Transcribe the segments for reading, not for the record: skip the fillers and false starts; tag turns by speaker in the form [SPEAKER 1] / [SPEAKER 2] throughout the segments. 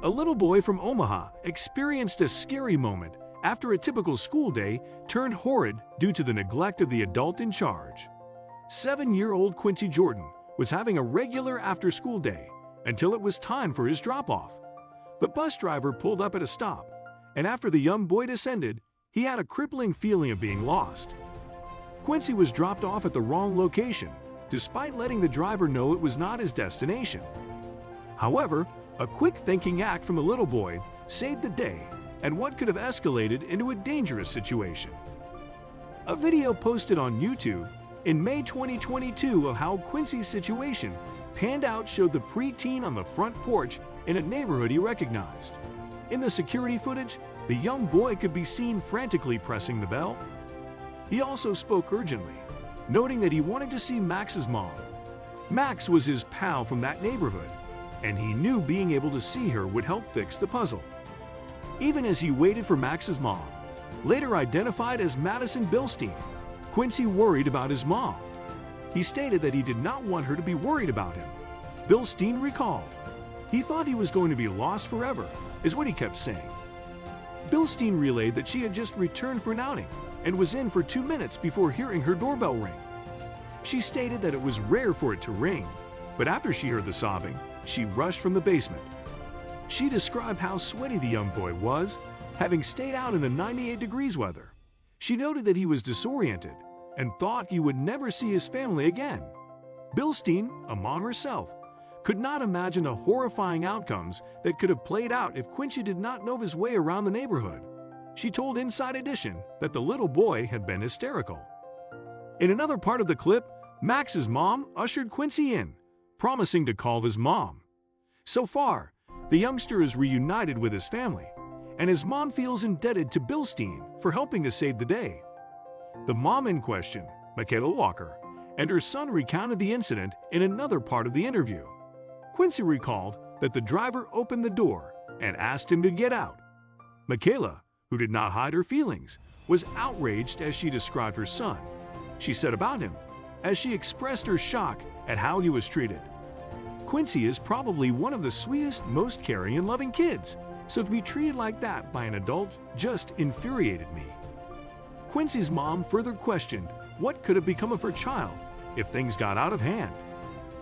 [SPEAKER 1] A little boy from Omaha experienced a scary moment after a typical school day turned horrid due to the neglect of the adult in charge. 7-year-old Quinci Jordan was having a regular after-school day until it was time for his drop-off. The bus driver pulled up at a stop, and after the young boy descended, he had a crippling feeling of being lost. Quinci was dropped off at the wrong location, despite letting the driver know it was not his destination. However, a quick thinking act from the little boy saved the day and what could have escalated into a dangerous situation. A video posted on YouTube in May 2022 of how Quinci's situation panned out showed the preteen on the front porch in a neighborhood he recognized. In the security footage, the young boy could be seen frantically pressing the bell. He also spoke urgently, noting that he wanted to see Max's mom. Max was his pal from that neighborhood, and he knew being able to see her would help fix the puzzle. Even as he waited for Max's mom, later identified as Madison Bilstein, Quinci worried about his mom. He stated that he did not want her to be worried about him. Bilstein recalled, "He thought he was going to be lost forever," is what he kept saying. Bilstein relayed that she had just returned for an outing and was in for 2 minutes before hearing her doorbell ring. She stated that it was rare for it to ring, but after she heard the sobbing, she rushed from the basement. She described how sweaty the young boy was, having stayed out in the 98 degrees weather. She noted that he was disoriented and thought he would never see his family again. Bilstein, a mom herself, could not imagine the horrifying outcomes that could have played out if Quinci did not know his way around the neighborhood. She told Inside Edition that the little boy had been hysterical. In another part of the clip, Max's mom ushered Quinci in, promising to call his mom. So far, the youngster is reunited with his family, and his mom feels indebted to Bilstein for helping to save the day. The mom in question, Michaela Walker, and her son recounted the incident in another part of the interview. Quinci recalled that the driver opened the door and asked him to get out. Michaela, who did not hide her feelings, was outraged as she described her son. She said about him, as she expressed her shock at how he was treated. "Quinci is probably one of the sweetest, most caring and loving kids, so to be treated like that by an adult just infuriated me." Quinci's mom further questioned what could have become of her child if things got out of hand.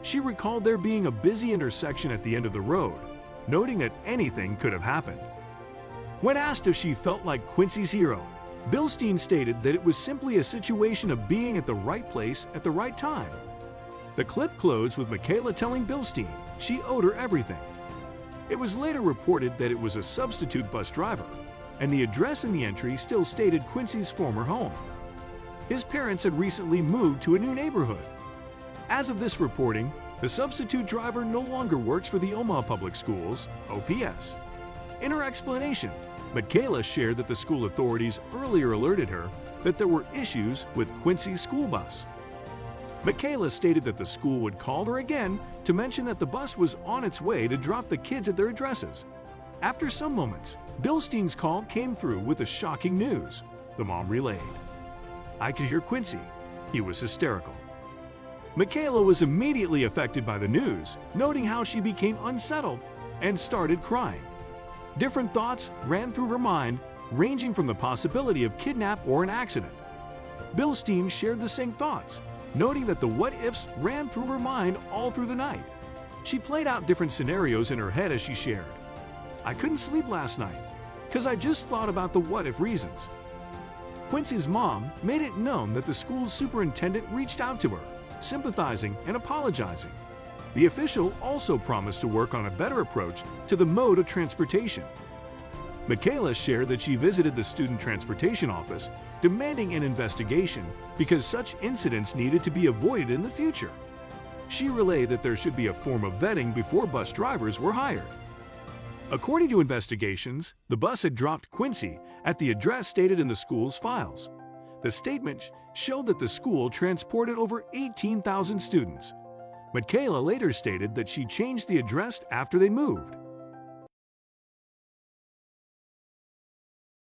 [SPEAKER 1] She recalled there being a busy intersection at the end of the road, noting that anything could have happened. When asked if she felt like Quinci's hero, Bilstein stated that it was simply a situation of being at the right place at the right time. The clip closed with Michaela telling Bilstein she owed her everything. It was later reported that it was a substitute bus driver, and the address in the entry still stated Quinci's former home. His parents had recently moved to a new neighborhood. As of this reporting, the substitute driver no longer works for the Omaha Public Schools, OPS. In her explanation, Michaela shared that the school authorities earlier alerted her that there were issues with Quinci's school bus. Michaela stated that the school would call her again to mention that the bus was on its way to drop the kids at their addresses. After some moments, Bilstein's call came through with the shocking news, the mom relayed. "I could hear Quinci. He was hysterical." Michaela was immediately affected by the news, noting how she became unsettled and started crying. Different thoughts ran through her mind, ranging from the possibility of kidnap or an accident. Bilstein shared the same thoughts, noting that the what-ifs ran through her mind all through the night. She played out different scenarios in her head as she shared. "I couldn't sleep last night because I just thought about the what-if reasons." Quinci's mom made it known that the school's superintendent reached out to her, sympathizing and apologizing. The official also promised to work on a better approach to the mode of transportation. Michaela shared that she visited the student transportation office, demanding an investigation because such incidents needed to be avoided in the future. She relayed that there should be a form of vetting before bus drivers were hired. According to investigations, the bus had dropped Quinci at the address stated in the school's files. The statement showed that the school transported over 18,000 students. Michaela later stated that she changed the address after they moved.